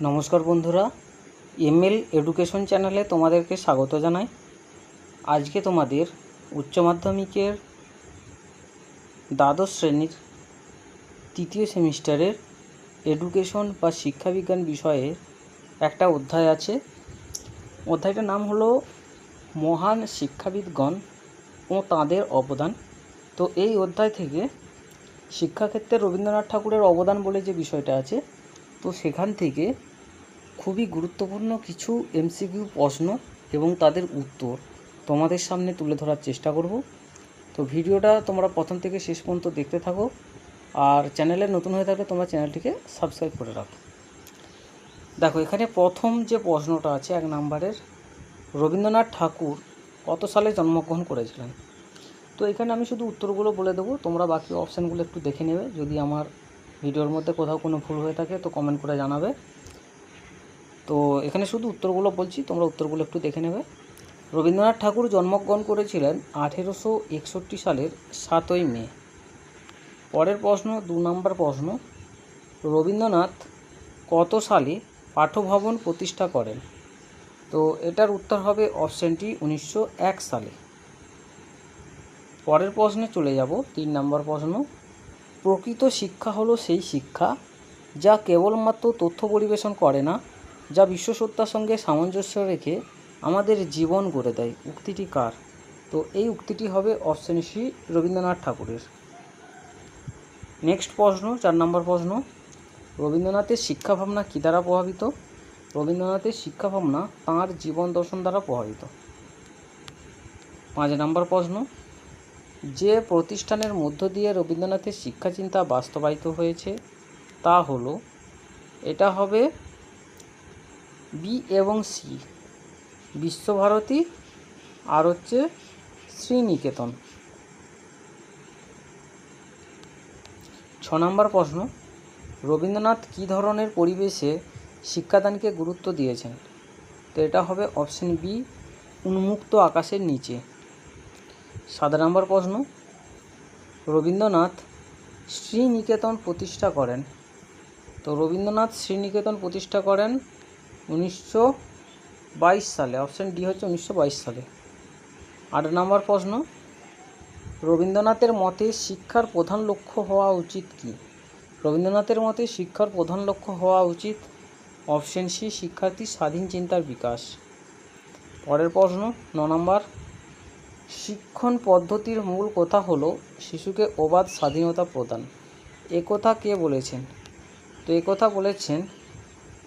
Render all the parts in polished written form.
নমস্কার বন্ধুরা, ML education চ্যানেলে তোমাদেরকে স্বাগত জানাই। আজকে তোমাদের উচ্চ মাধ্যমিকের দ্বাদশ শ্রেণীর তৃতীয় সেমিস্টারের এডুকেশন বা শিক্ষাবিজ্ঞান বিষয়ে একটা অধ্যায় আছে। অধ্যায়টার নাম হলো মহান শিক্ষাবিদগণ ও তাঁদের অবদান। তো এই অধ্যায় থেকে শিক্ষাক্ষেত্রে রবীন্দ্রনাথ ঠাকুরের অবদান বলে যে বিষয়টা আছে, তো সেখান থেকে খুবই গুরুত্বপূর্ণ কিছু এমসিকিউ প্রশ্ন এবং তাদের উত্তর তোমাদের সামনে তুলে ধরার চেষ্টা করব। তো ভিডিওটা তোমরা প্রথম থেকে শেষ পর্যন্ত দেখতে থাকো, আর চ্যানেলে নতুন হয়ে থাকলে তোমরা চ্যানেলটিকে সাবস্ক্রাইব করে রাখো। দেখো, এখানে প্রথম যে প্রশ্নটা আছে 1 নম্বরের, রবীন্দ্রনাথ ঠাকুর কত সালে জন্মগ্রহণ করেছিলেন। তো এখানে আমি শুধু উত্তরগুলো বলে দেবো, তোমরা বাকি অপশানগুলো একটু দেখে নেবে। যদি আমার ভিডিওর মধ্যে কোথাও কোনো ভুল হয়ে থাকে তো কমেন্ট করে জানাবে। তো এখানে শুধু উত্তরগুলো বলছি, তোমরা উত্তরগুলো একটু দেখে নেবে। রবীন্দ্রনাথ ঠাকুর জন্মগ্রহণ করেছিলেন 1861 সালের 7ই মে। পরের প্রশ্ন 2 নম্বর প্রশ্ন, রবীন্দ্রনাথ কত সালে পাঠভবন প্রতিষ্ঠা করেন। তো এটার উত্তর হবে অপশানটি 1901 সালে। পরের প্রশ্নে চলে যাব 3 নম্বর প্রশ্ন, প্রকৃত শিক্ষা হলো সেই শিক্ষা যা কেবলমাত্র তথ্য পরিবেশন করে না, যা বিশ্বসত্তার সঙ্গে সামঞ্জস্য রেখে আমাদের জীবন গড়ে দেয়। উক্তিটি কার? তো এই উক্তিটি হবে অপশন সি, রবীন্দ্রনাথ ঠাকুরের। নেক্সট প্রশ্ন 4 নম্বর প্রশ্ন, রবীন্দ্রনাথের শিক্ষাভাবনা কী দ্বারা প্রভাবিত। রবীন্দ্রনাথের শিক্ষাভাবনা তাঁর জীবন দর্শন দ্বারা প্রভাবিত। 5 নম্বর প্রশ্ন, যে প্রতিষ্ঠানের মধ্য দিয়ে রবীন্দ্রনাথের শিক্ষাচিন্তা বাস্তবায়িত হয়েছে তা হলো, এটা হবে বি এবং সি, বিশ্বভারতী আর হচ্ছে শ্রীনিকেতন। 6 নম্বর প্রশ্ন, রবীন্দ্রনাথ কী ধরনের পরিবেশে শিক্ষাদানকে গুরুত্ব দিয়েছেন। তো এটা হবে অপশন বি, উন্মুক্ত আকাশের নিচে। 7 নম্বর প্রশ্ন, রবীন্দ্রনাথ শ্রীনিকেতন প্রতিষ্ঠা করেন। তো রবীন্দ্রনাথ শ্রীনিকেতন প্রতিষ্ঠা করেন 1922 সালে। অপশান ডি হচ্ছে 1922 সালে। 8 নম্বর প্রশ্ন, রবীন্দ্রনাথের মতে শিক্ষার প্রধান লক্ষ্য হওয়া উচিত কী। রবীন্দ্রনাথের মতে শিক্ষার প্রধান লক্ষ্য হওয়া উচিত অপশান সি, শিক্ষার্থীর স্বাধীন চিন্তার বিকাশ। পরের প্রশ্ন 9 নম্বর, শিক্ষণ পদ্ধতির মূল কথা হলো শিশুকে অবাধ স্বাধীনতা প্রদান। একথা কে বলেছেন। তো একথা বলেছেন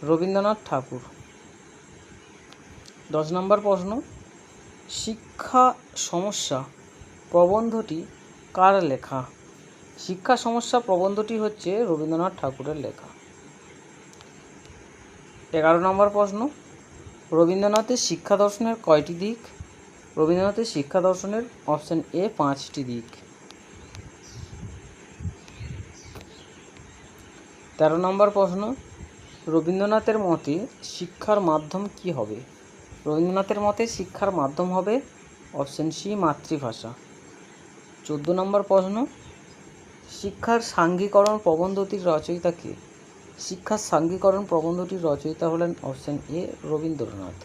রবীন্দ্রনাথ ঠাকুর। 10 নম্বর প্রশ্ন, শিক্ষা সমস্যা প্রবন্ধটি কার লেখা। শিক্ষা সমস্যা প্রবন্ধটি হচ্ছে রবীন্দ্রনাথ ঠাকুরের লেখা। 11 নম্বর প্রশ্ন, রবীন্দ্রনাথের শিক্ষা দর্শনের কয়টি দিক। রবীন্দ্রনাথের শিক্ষা দর্শনের অপশান এ 5টি দিক। 13 নম্বর প্রশ্ন, রবীন্দ্রনাথের মতে শিক্ষার মাধ্যম কি হবে। রবীন্দ্রনাথের মতে শিক্ষার মাধ্যম হবে অপশান সি, মাতৃভাষা। 14 নম্বর প্রশ্ন, শিক্ষার সাঙ্গীকরণ প্রবন্ধটির রচয়িতা কে। শিক্ষার সাঙ্গীকরণ প্রবন্ধটির রচয়িতা হলেন অপশান এ, রবীন্দ্রনাথ।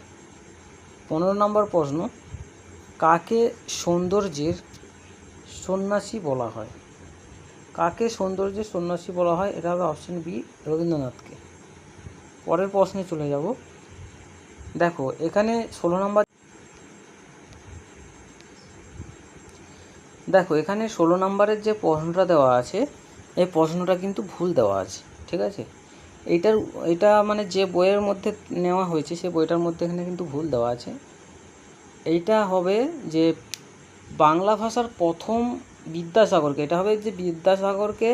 15 নম্বর প্রশ্ন, কাকে সৌন্দর্যের সন্ন্যাসী বলা হয়। কাকে সৌন্দর্যের সন্ন্যাসী বলা হয়, এটা হবে অপশান বি, রবীন্দ্রনাথকে। পরের প্রশ্নে চলে যাব। দেখো, এখানে 16 নম্বরের যে প্রশ্নটা দেওয়া আছে, এই প্রশ্নটা কিন্তু ভুল দেওয়া আছে, ঠিক আছে। এটা মানে যে বইয়ের মধ্যে নেওয়া হয়েছে সে বইটার মধ্যে এখানে কিন্তু ভুল দেওয়া আছে। এইটা হবে যে বাংলা ভাষার প্রথম বিদ্যাসাগরকে, এটা হবে যে বিদ্যাসাগরকে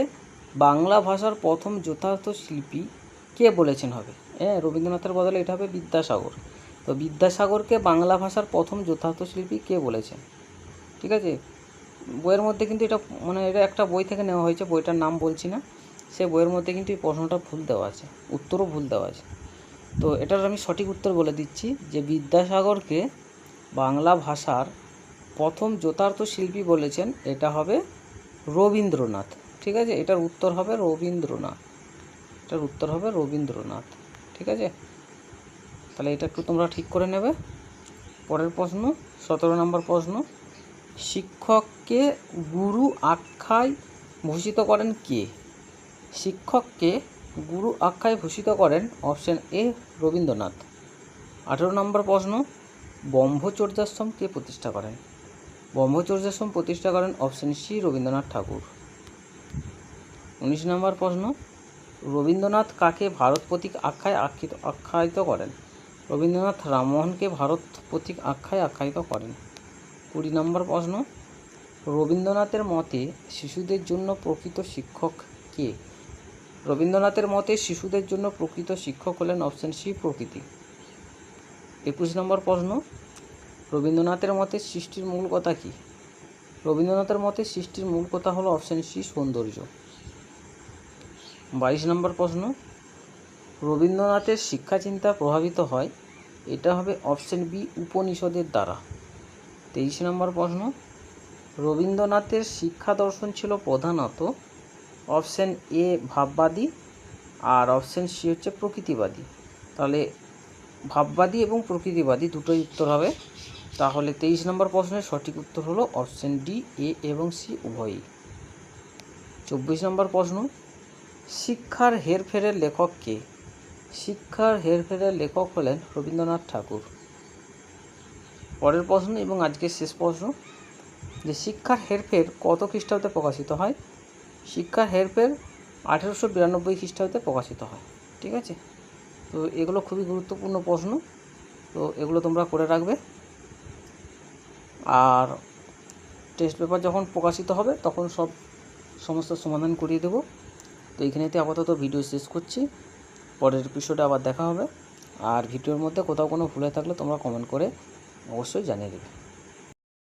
বাংলা ভাষার প্রথম যথার্থ শিল্পী কে বলেছেন হবে। রবীন্দ্রনাথের বদলে এটা হবে বিদ্যাসাগর। তো বিদ্যাসাগরকে বাংলা ভাষার প্রথম যথার্থ শিল্পী কে বলেছেন, ঠিক আছে। বইয়ের মধ্যে কিন্তু এটা মানে এটা একটা বই থেকে নেওয়া হয়েছে, বইটার নাম বলছি না। সে বইয়ের মধ্যে কিন্তু এই প্রশ্নটা ভুল দেওয়া আছে, উত্তরও ভুল দেওয়া আছে। তো এটার আমি সঠিক উত্তর বলে দিচ্ছি যে বিদ্যাসাগরকে বাংলা ভাষার প্রথম যথার্থ শিল্পী বলেছেন, এটা হবে রবীন্দ্রনাথ, ঠিক আছে। এটার উত্তর হবে রবীন্দ্রনাথ, এটার উত্তর হবে রবীন্দ্রনাথ। ঠিক আছে, তাহলে এটা একটু তোমরা ঠিক করে নেবে। পরের প্রশ্ন 17 নম্বর প্রশ্ন, শিক্ষককে গুরু আখ্যায় ভূষিত করেন কে? শিক্ষককে গুরু আখ্যায় ভূষিত করেন অপশন এ রবীন্দ্রনাথ। 18 নম্বর প্রশ্ন, ব্রহ্মচর্যাশ্রম কে প্রতিষ্ঠা করেন? ব্রহ্মচর্যাশ্রম প্রতিষ্ঠা করেন অপশন সি রবীন্দ্রনাথ ঠাকুর। 19 নম্বর প্রশ্ন, রবীন্দ্রনাথ কাকে ভারত প্রতীক আখ্যায় আখ্যায়িত করেন? রবীন্দ্রনাথ রামমোহনকে ভারত প্রতীক আখ্যায় আখ্যায়িত করেন। 20 নম্বর প্রশ্ন, রবীন্দ্রনাথের মতে শিশুদের জন্য প্রকৃত শিক্ষক কে? রবীন্দ্রনাথের মতে শিশুদের জন্য প্রকৃত শিক্ষক হলেন অপশন সি প্রকৃতি। 21 নম্বর প্রশ্ন, রবীন্দ্রনাথের মতে সৃষ্টির মূল কথা কী? রবীন্দ্রনাথের মতে সৃষ্টির মূল কথা হলো অপশন সি সৌন্দর্য। 22 নম্বর প্রশ্ন, রবীন্দ্রনাথের শিক্ষাচিন্তা প্রভাবিত হয়, এটা হবে অপশন বি উপনিষদের দ্বারা। 23 নম্বর প্রশ্ন, রবীন্দ্রনাথের শিক্ষা দর্শন ছিল প্রধানত অপশন এ ভাববাদী আর অপশন সি হচ্ছে প্রকৃতিবাদী। তাহলে ভাববাদী এবং প্রকৃতিবাদী দুটোই উত্তর হবে। তাহলে 23 নম্বর প্রশ্নের সঠিক উত্তর হলো অপশন ডি এ এবং সি উভয়ই। 24 নম্বর প্রশ্ন, শিক্ষার হেরফেরের লেখক কে? শিক্ষার হেরফেরের লেখক হলেন রবীন্দ্রনাথ ঠাকুর। পরের প্রশ্ন এবং আজকের শেষ প্রশ্ন, যে শিক্ষার হেরফের কত খ্রিস্টাব্দে প্রকাশিত হয়? শিক্ষার হেরফের 1892 খ্রিস্টাব্দে প্রকাশিত হয়। ঠিক আছে, তো এগুলো খুবই গুরুত্বপূর্ণ প্রশ্ন, তো এগুলো তোমরা করে রাখবে। আর টেস্ট পেপার যখন প্রকাশিত হবে তখন সমস্ত সমাধান করিয়ে দেবো। তো এইখানেতে আপাতত ভিডিও শেষ করছি, পরের এপিসোডে আবার দেখা হবে। আর ভিডিওর মধ্যে কোথাও কোনো ভুল হয়ে থাকলে তোমরা কমেন্ট করে অবশ্যই জানিয়ে দেবে।